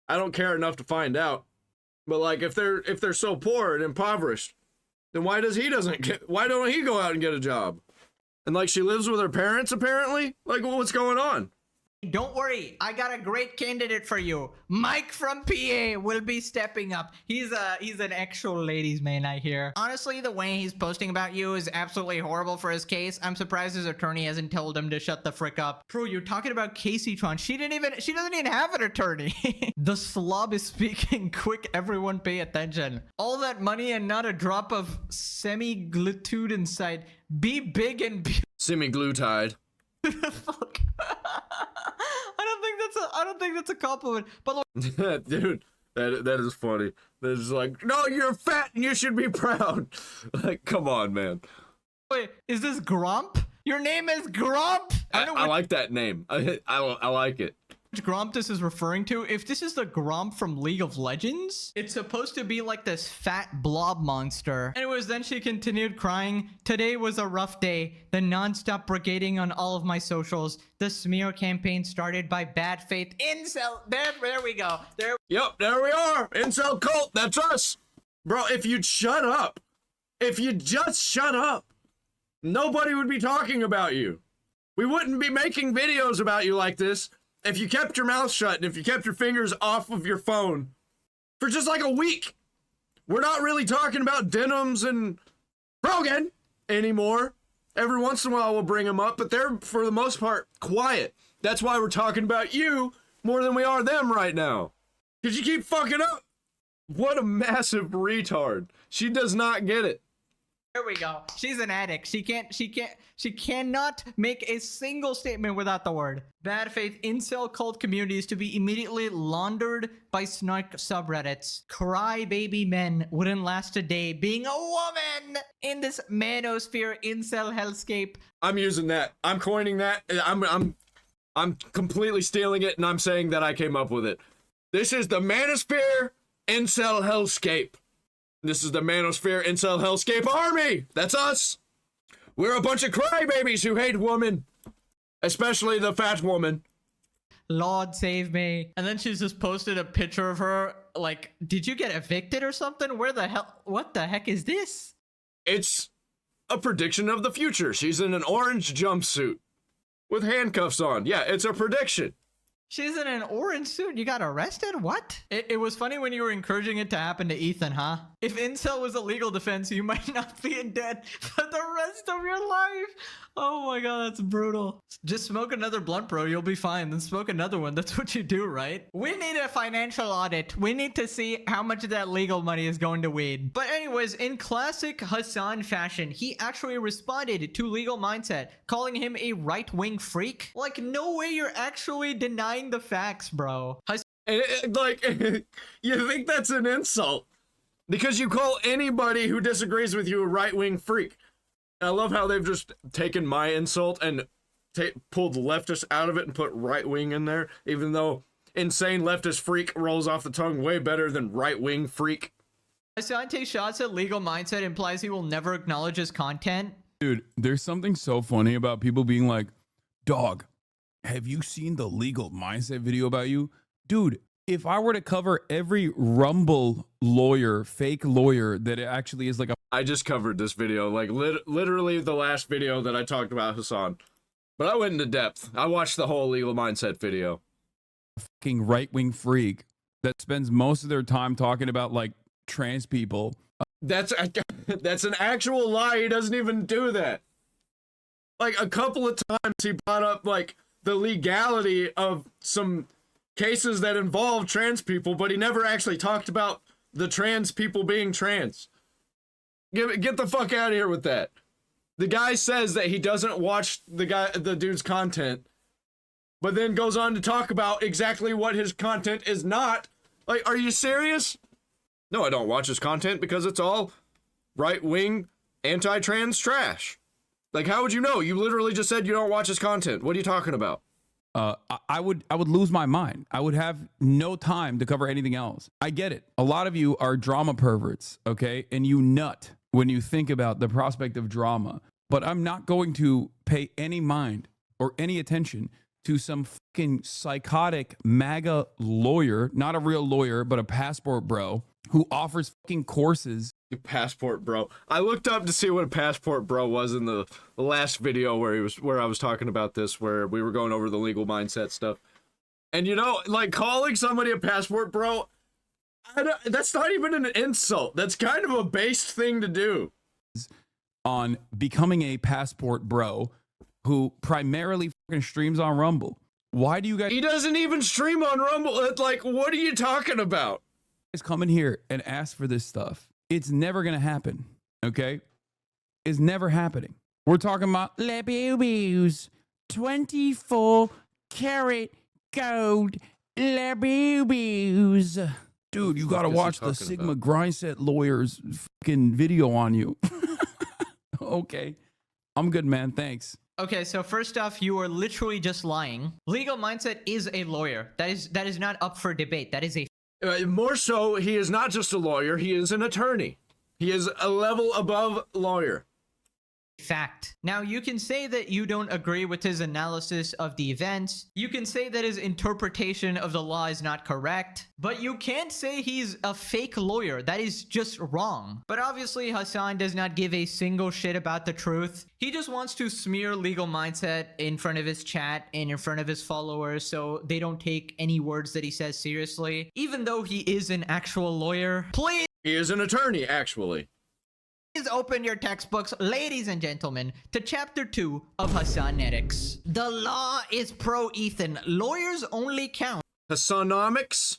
I don't care enough to find out. But like, if they're so poor and impoverished, then why don't he go out and get a job? And like, she lives with her parents apparently? Like, what's going on? Don't worry, I got a great candidate for you. MikefromPA will be stepping up. He's an actual ladies' man, I hear. Honestly, the way he's posting about you is absolutely horrible for his case. I'm surprised his attorney hasn't told him to shut the frick up. Bro, you're talking about Kaceytron. She doesn't even have an attorney. The slob is speaking. Quick, everyone pay attention. All that money and not a drop of semi-glutude inside. Be big and be Semi-glutide. fuck. I don't think that's a compliment. But look, dude, that is funny. That is like, no, you're fat and you should be proud. Like, come on, man. wait, is this Gromp? Your name is Gromp? I like that name. I like it. Which Gromp this is referring to. If this is the Gromp from League of Legends, it's supposed to be like this fat blob monster. Anyways, then she continued crying. Today was a rough day. The non-stop brigading on all of my socials. The smear campaign started by bad faith incel. There we go. Yep, there we are. Incel cult. That's us. Bro, if you'd shut up. If you just shut up. Nobody would be talking about you. We wouldn't be making videos about you like this. If you kept your mouth shut and if you kept your fingers off of your phone for just like a week. We're not really talking about Denims and Rogan anymore. Every once in a while we'll bring them up, but they're, for the most part, quiet. That's why we're talking about you more than we are them right now. Because you keep fucking up. What a massive retard. She does not get it. There we go. She's an addict. She cannot make a single statement without the word. Bad faith incel cult communities to be immediately laundered by snark subreddits. Crybaby men wouldn't last a day being a woman in this manosphere incel hellscape. I'm using that. I'm coining that. I'm completely stealing it, and I'm saying that I came up with it. This is the manosphere incel hellscape. This is the Manosphere Incel Hellscape Army! That's us! We're a bunch of crybabies who hate women. Especially the fat woman. Lord save me. And then she's just posted a picture of her, like, did you get evicted or something? Where the hell? What the heck is this? It's a prediction of the future. She's in an orange jumpsuit with handcuffs on. Yeah, it's a prediction. She's in an orange suit. You got arrested? What? It was funny when you were encouraging it to happen to Ethan, huh? If incel was a legal defense, you might not be in debt for the rest of your life. Oh my god, that's brutal. Just smoke another blunt, bro. You'll be fine. Then smoke another one. That's what you do, right? We need a financial audit. We need to see how much of that legal money is going to weed. But anyways, in classic Hasan fashion, he actually responded to Legal Mindset, calling him a right-wing freak. Like, no way you're actually denying the facts, bro. Like, you think that's an insult because you call anybody who disagrees with you a right-wing freak. And I love how they've just taken my insult and pulled leftist out of it and put right-wing in there, even though insane leftist freak rolls off the tongue way better than right-wing freak. Hasan takes shots at Legal Mindset, implies he will never acknowledge his content. Dude, there's something so funny about people being like, dog, have you seen the Legal Mindset video about you? Dude, if I were to cover every Rumble lawyer, fake lawyer that it actually is like a... I just covered this video, like literally the last video that I talked about Hasan. But I went into depth. I watched the whole Legal Mindset video. Fucking right-wing freak that spends most of their time talking about like trans people. That's an actual lie. He doesn't even do that. Like a couple of times he brought up like the legality of some cases that involve trans people, but he never actually talked about the trans people being trans. Get the fuck out of here with that. The guy says that he doesn't watch the dude's content, but then goes on to talk about exactly what his content is not. Like, are you serious? No, I don't watch his content because it's all right-wing, anti-trans trash. Like, how would you know? You literally just said you don't watch his content. What are you talking about? I would lose my mind. I would have no time to cover anything else. I get it. A lot of you are drama perverts, okay? And you nut when you think about the prospect of drama. But I'm not going to pay any mind or any attention to some fucking psychotic MAGA lawyer, not a real lawyer, but a passport bro, who offers fucking courses. Passport bro. I looked up to see what a passport bro was in the last video where I was talking about this, where we were going over the Legal Mindset stuff. And you know, like calling somebody a passport bro, that's not even an insult. That's kind of a based thing to do. On becoming a passport bro who primarily fucking streams on Rumble. Why do you guys... He doesn't even stream on Rumble. Like, what are you talking about? Come in here and ask for this stuff. It's never gonna happen, okay? It's never happening. We're talking about Le Boobies, 24 karat gold Le Boobies. Dude, you gotta watch the Sigma Grindset lawyer's fucking video on you. Okay, I'm good, man. Thanks. Okay, so first off, you are literally just lying. Legal Mindset is a lawyer. That is not up for debate. That is a... More so, he is not just a lawyer, he is an attorney. He is a level above lawyer. fact. Now, you can say that you don't agree with his analysis of the events. You can say that his interpretation of the law is not correct, but you can't say he's a fake lawyer. That is just wrong. But obviously, Hasan does not give a single shit about the truth. He just wants to smear Legal Mindset in front of his chat and in front of his followers so they don't take any words that he says seriously, even though he is an actual lawyer. Please. He is an attorney, actually. Please open your textbooks, ladies and gentlemen, to chapter 2 of Hasanetics. The law is pro-Ethan. Lawyers only count Hasanomics?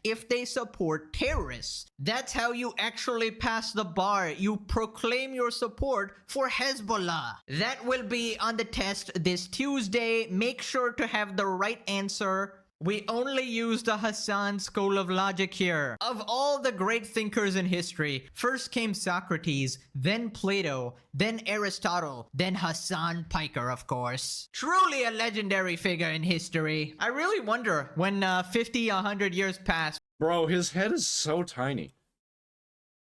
if they support terrorists. That's how you actually pass the bar. You proclaim your support for Hezbollah. That will be on the test this Tuesday. Make sure to have the right answer. We only use the Hasan school of logic here. Of all the great thinkers in history, first came Socrates, then Plato, then Aristotle, then Hasan Piker, of course. Truly a legendary figure in history. I really wonder when 50, 100 years pass. Bro, his head is so tiny.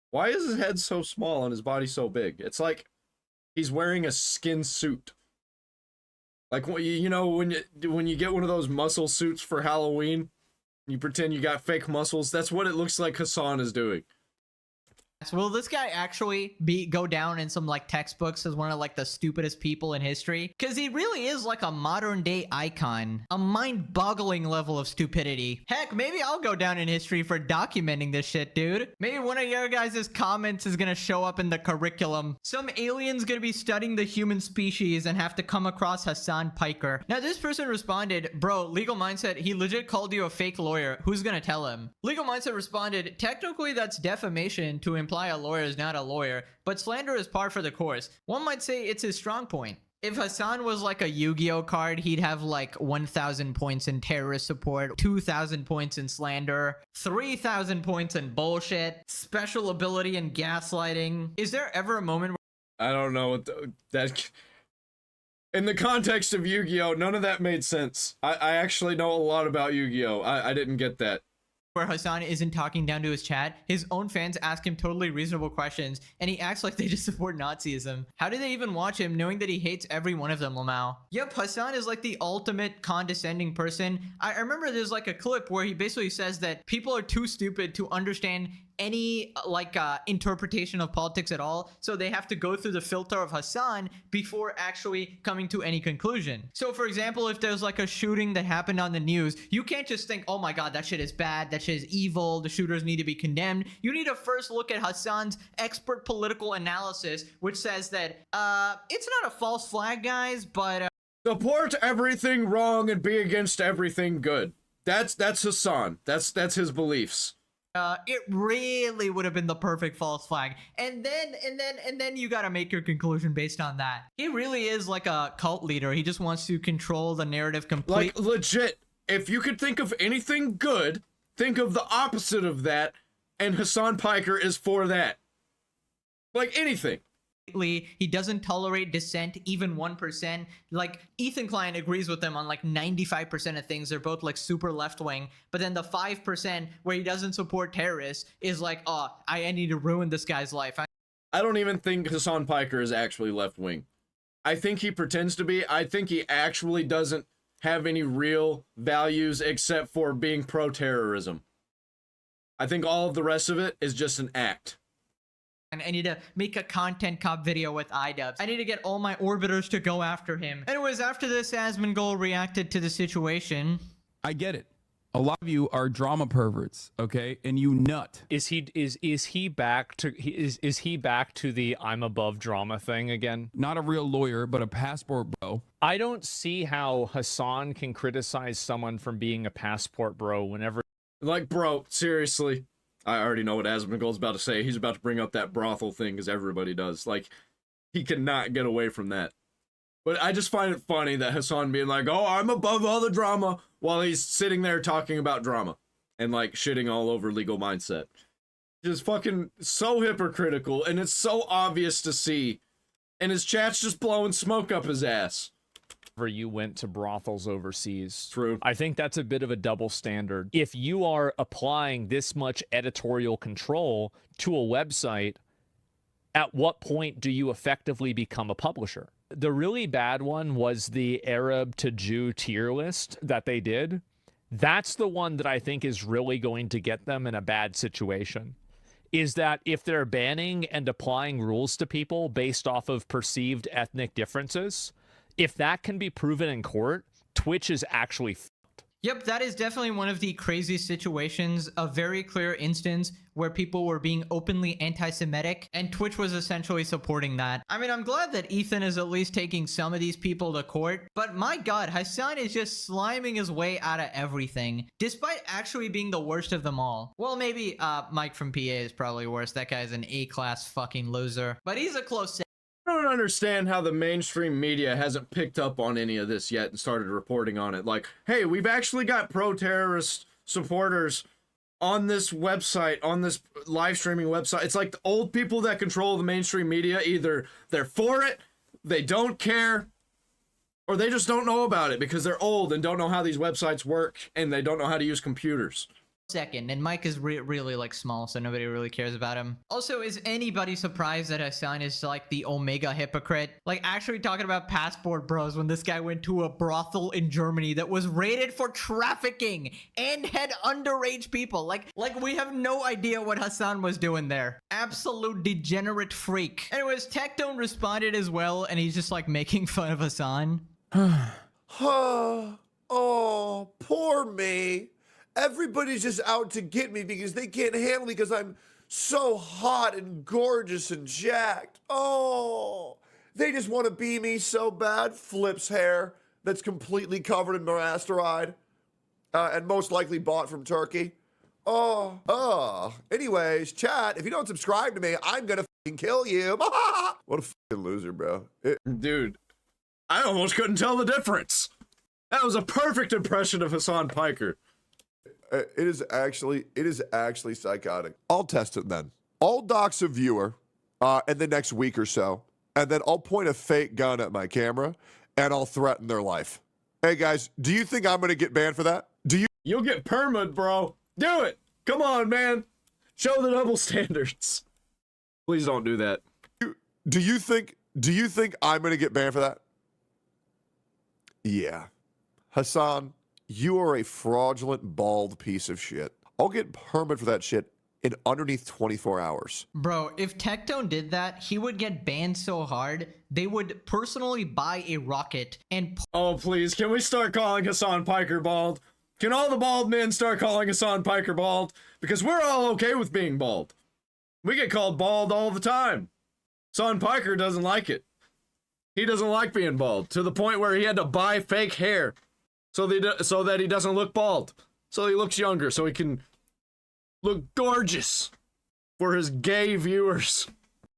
Why is his head so small and his body so big? It's like he's wearing a skin suit. Like, you know, when you get one of those muscle suits for Halloween, you pretend you got fake muscles. That's what it looks like Hasan is doing. Will this guy actually go down in some like textbooks as one of like the stupidest people in history? Because he really is like a modern day icon, a mind-boggling level of stupidity. Heck, maybe I'll go down in history for documenting this shit, dude. Maybe one of your guys' comments is gonna show up in the curriculum. Some alien's gonna be studying the human species and have to come across Hasan Piker. Now this person responded, bro, Legal Mindset, he legit called you a fake lawyer. Who's gonna tell him? Legal Mindset responded, technically that's defamation to imply a lawyer is not a lawyer, but slander is par for the course. One might say it's his strong point. If Hasan was like a Yu-Gi-Oh card, he'd have like 1,000 points in terrorist support, 2,000 points in slander, 3,000 points in bullshit, special ability in gaslighting. Is there ever a moment where I don't know what that... In the context of Yu-Gi-Oh, none of that made sense. I actually know a lot about Yu-Gi-Oh. I didn't get that. where Hasan isn't talking down to his chat? His own fans ask him totally reasonable questions, and he acts like they just support Nazism. How do they even watch him knowing that he hates every one of them, Lamau? Yep, Hasan is like the ultimate condescending person. I remember there's like a clip where he basically says that people are too stupid to understand any interpretation of politics at all, so they have to go through the filter of Hasan before actually coming to any conclusion. So for example, if there's like a shooting that happened on the news, you can't just think, oh my god, that shit is bad, that shit is evil, the shooters need to be condemned. You need to first look at Hasan's expert political analysis, which says that it's not a false flag, guys, but support everything wrong and be against everything good. That's Hasan. That's his beliefs. It really would have been the perfect false flag. And then you gotta make your conclusion based on that. He really is like a cult leader. He just wants to control the narrative completely. Like, legit, if you could think of anything good, think of the opposite of that, and Hasan Piker is for that. Like, anything. He doesn't tolerate dissent, even 1%. Like, Ethan Klein agrees with them on like 95% of things. They're both like super left-wing. But then the 5% where he doesn't support terrorists is like, oh, I need to ruin this guy's life. I don't even think Hasan Piker is actually left-wing. I think he pretends to be. I think he actually doesn't have any real values except for being pro-terrorism. I think all of the rest of it is just an act. And I need to make a content cop video with iDubbbz. I need to get all my orbiters to go after him. Anyways, after this, Asmongold reacted to the situation. I get it. A lot of you are drama perverts, okay? And you nut. Is he back to the I'm above drama thing again? Not a real lawyer, but a passport bro. I don't see how Hasan can criticize someone from being a passport bro whenever. Like, bro, seriously. I already know what Asmongold's about to say. He's about to bring up that brothel thing, because everybody does. Like, he cannot get away from that. But I just find it funny that Hasan being like, oh, I'm above all the drama, while he's sitting there talking about drama. And, like, shitting all over Legal Mindset. Just fucking so hypocritical, and it's so obvious to see. And his chat's just blowing smoke up his ass. You went to brothels overseas. True. I think that's a bit of a double standard. If you are applying this much editorial control to a website, at what point do you effectively become a publisher? The really bad one was the Arab to Jew tier list that they did. That's the one that I think is really going to get them in a bad situation. Is that if they're banning and applying rules to people based off of perceived ethnic differences, if that can be proven in court, Twitch is actually fucked. Yep, that is definitely one of the crazy situations, a very clear instance where people were being openly anti-Semitic, and Twitch was essentially supporting that. I mean, I'm glad that Ethan is at least taking some of these people to court, but my god, Hasan is just sliming his way out of everything, despite actually being the worst of them all. Well, maybe MikefromPA is probably worse. That guy's an A-class fucking loser, but he's a close second. I don't understand how the mainstream media hasn't picked up on any of this yet and started reporting on it. Like, hey, we've actually got pro-terrorist supporters on this website, on this live streaming website. It's like the old people that control the mainstream media. Either they're for it, they don't care, or they just don't know about it because they're old and don't know how these websites work and they don't know how to use computers. second, and Mike is really like small, so nobody really cares about him. Also, is anybody surprised that Hasan is like the omega hypocrite? Like, actually talking about passport bros when this guy went to a brothel in Germany that was rated for trafficking and had underage people. Like we have no idea what Hasan was doing there. Absolute degenerate freak. Anyways, Tectone responded as well, and he's just like making fun of Hasan. Oh, poor me. Everybody's just out to get me because they can't handle me because I'm so hot and gorgeous and jacked. Oh, they just want to be me so bad. Flip's hair that's completely covered in morasteride and most likely bought from Turkey. Anyways, chat, if you don't subscribe to me, I'm going to fucking kill you. What a fucking loser, bro. Dude, I almost couldn't tell the difference. That was a perfect impression of Hasan Piker. It is actually psychotic. I'll test it then. I'll dox a viewer in the next week or so, and then I'll point a fake gun at my camera, and I'll threaten their life. Hey guys, do you think I'm gonna get banned for that? You'll get perma'd, bro. Do it. Come on, man. Show the double standards. Please don't do that. Do you think I'm gonna get banned for that? Yeah. Hasan, you are a fraudulent, bald piece of shit. I'll get permit for that shit in underneath 24 hours. Bro, if Tectone did that, he would get banned so hard, they would personally buy a rocket and... Oh, please, can we start calling Hasan Piker bald? Can all the bald men start calling Hasan Piker bald? Because we're all okay with being bald. We get called bald all the time. Hasan Piker doesn't like it. He doesn't like being bald, to the point where he had to buy fake hair so that he doesn't look bald. So he looks younger, so he can look gorgeous for his gay viewers.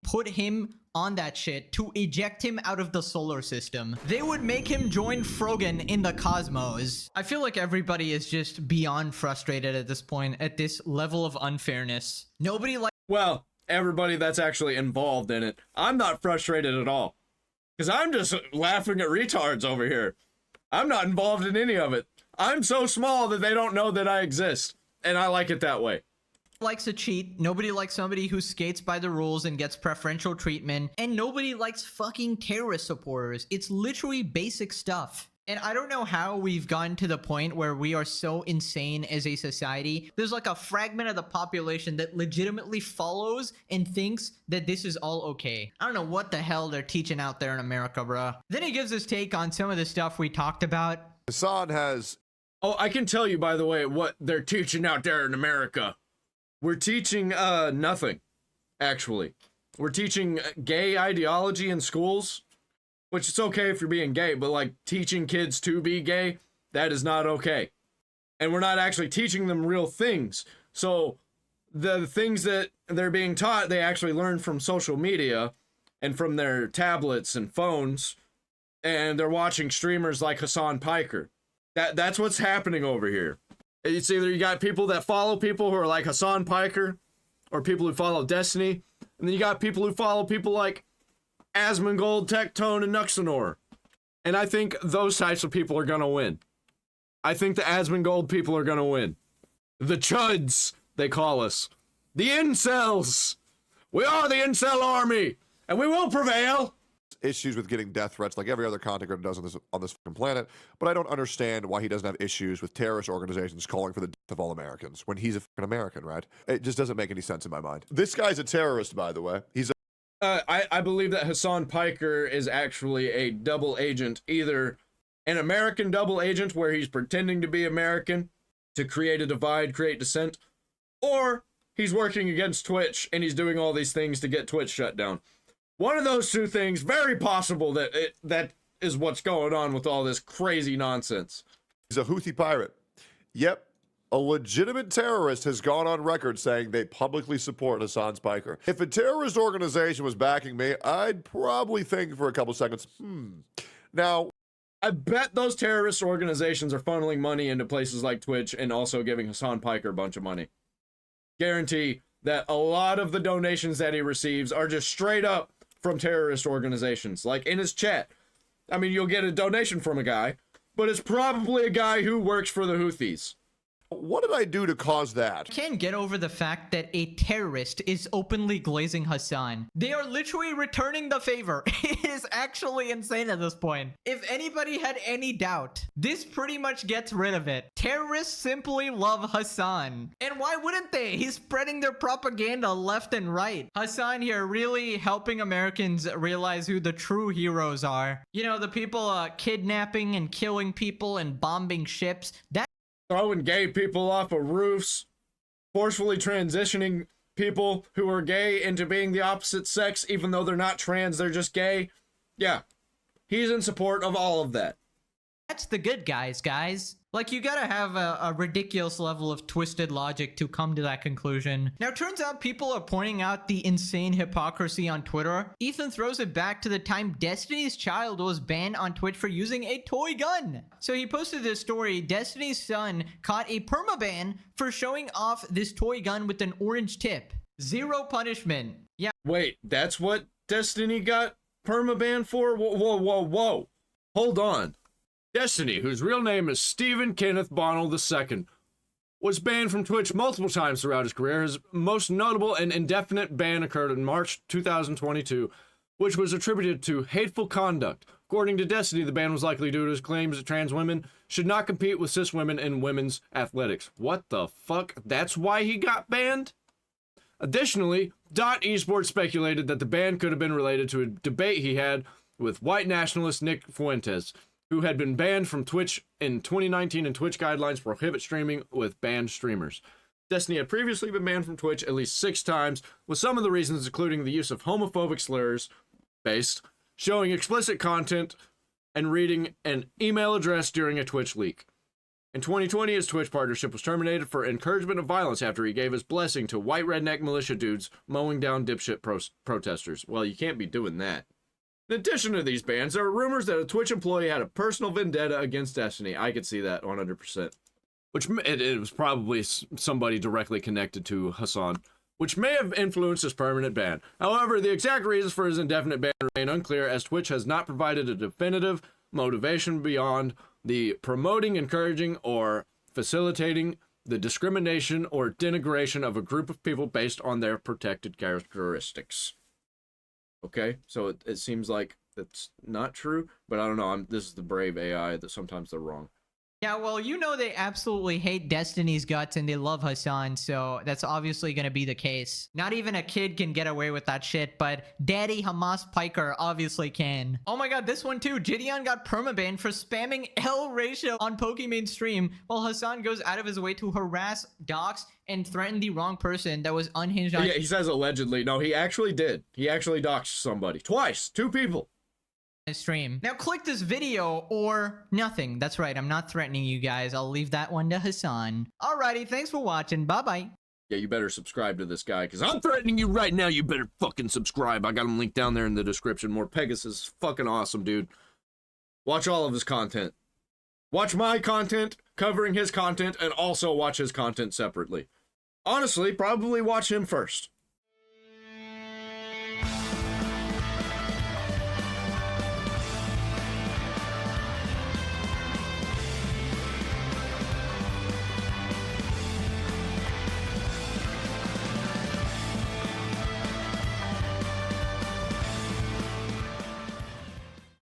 Put him on that shit to eject him out of the solar system. They would make him join Frogan in the cosmos. I feel like everybody is just beyond frustrated at this point, at this level of unfairness. Nobody like... Well, everybody that's actually involved in it. I'm not frustrated at all. Because I'm just laughing at retards over here. I'm not involved in any of it. I'm so small that they don't know that I exist. And I like it that way. Likes a cheat. Nobody likes somebody who skates by the rules and gets preferential treatment. And nobody likes fucking terrorist supporters. It's literally basic stuff. And I don't know how we've gotten to the point where we are so insane as a society. There's like a fragment of the population that legitimately follows and thinks that this is all okay. I don't know what the hell they're teaching out there in America, bruh. Then he gives his take on some of the stuff we talked about. Hasan has... Oh, I can tell you, by the way, what they're teaching out there in America. We're teaching, nothing, actually. We're teaching gay ideology in schools. Which it's okay if you're being gay, but like teaching kids to be gay, that is not okay. And we're not actually teaching them real things. So the things that they're being taught, they actually learn from social media and from their tablets and phones. And they're watching streamers like Hasan Piker. That's what's happening over here. It's either you got people that follow people who are like Hasan Piker, or people who follow Destiny, and then you got people who follow people like Asmongold, Tectone, and Nuxanor. And I think those types of people are gonna win. I think the Asmongold people are gonna win. The Chuds, they call us. The Incels! We are the Incel army! And we will prevail! Issues with getting death threats like every other content creator does on this fucking planet, but I don't understand why he doesn't have issues with terrorist organizations calling for the death of all Americans when he's a fucking American, right? It just doesn't make any sense in my mind. This guy's a terrorist, by the way. He's a... I believe that Hasan Piker is actually a double agent, either an American double agent where he's pretending to be American to create a divide, create dissent, or he's working against Twitch and he's doing all these things to get Twitch shut down. One of those two things, very possible that is what's going on with all this crazy nonsense. He's a Houthi pirate. Yep. A legitimate terrorist has gone on record saying they publicly support Hasan Piker. If a terrorist organization was backing me, I'd probably think for a couple seconds, Now, I bet those terrorist organizations are funneling money into places like Twitch and also giving Hasan Piker a bunch of money. Guarantee that a lot of the donations that he receives are just straight up from terrorist organizations. Like in his chat. I mean, you'll get a donation from a guy, but it's probably a guy who works for the Houthis. What did I do to cause that? Can't get over the fact that a terrorist is openly glazing Hasan. They are literally returning the favor. It is actually insane at this point. If anybody had any doubt, this pretty much gets rid of it. Terrorists simply love Hasan. And why wouldn't they? He's spreading their propaganda left and right. Hasan here really helping Americans realize who the true heroes are. You know, the people kidnapping and killing people and bombing ships. Throwing gay people off of roofs, forcefully transitioning people who are gay into being the opposite sex, even though they're not trans, they're just gay. Yeah, he's in support of all of that. That's the good guys, guys. Like, you gotta have a ridiculous level of twisted logic to come to that conclusion. Now, turns out people are pointing out the insane hypocrisy on Twitter. Ethan throws it back to the time Destiny's Child was banned on Twitch for using a toy gun. So he posted this story. Destiny's son caught a permaban for showing off this toy gun with an orange tip. Zero punishment. Yeah. Wait, that's what Destiny got permaban for? Whoa. Hold on. Destiny, whose real name is Stephen Kenneth Bonnell II, was banned from Twitch multiple times throughout his career. His most notable and indefinite ban occurred in March 2022, which was attributed to hateful conduct. According to Destiny, the ban was likely due to his claims that trans women should not compete with cis women in women's athletics. What the fuck? That's why he got banned? Additionally, Dot Esports speculated that the ban could have been related to a debate he had with white nationalist Nick Fuentes, who had been banned from Twitch in 2019, and Twitch guidelines prohibit streaming with banned streamers. Destiny had previously been banned from Twitch at least 6 times, with some of the reasons including the use of homophobic slurs, showing explicit content, and reading an email address during a Twitch leak. In 2020, his Twitch partnership was terminated for encouragement of violence after he gave his blessing to white redneck militia dudes mowing down dipshit protesters. Well, you can't be doing that. In addition to these bans, there are rumors that a Twitch employee had a personal vendetta against Destiny. I could see that 100%. Which it was probably somebody directly connected to Hasan, which may have influenced his permanent ban. However, the exact reasons for his indefinite ban remain unclear, as Twitch has not provided a definitive motivation beyond the promoting, encouraging, or facilitating the discrimination or denigration of a group of people based on their protected characteristics. Okay, so it seems like it's not true, but I don't know. This is the brave AI that sometimes they're wrong. Yeah, well, you know they absolutely hate Destiny's guts and they love Hasan, so that's obviously going to be the case. Not even a kid can get away with that shit, but Daddy Hasan Piker obviously can. Oh my god, this one too. Gideon got permabanned for spamming L ratio on Pokemon stream, while Hasan goes out of his way to harass, dox, and threaten the wrong person that was unhinged on— Yeah, he says allegedly. No, he actually did. He actually doxed somebody. Twice. 2 people. Stream. Now click this video or nothing. That's right, I'm not threatening you guys. I'll leave that one to Hasan. Alrighty, thanks for watching. Bye-bye. Yeah, you better subscribe to this guy, because I'm threatening you right now. You better fucking subscribe. I got him linked down there in the description. MorePegasus is fucking awesome, dude. Watch all of his content. Watch my content, covering his content, and also watch his content separately. Honestly, probably watch him first.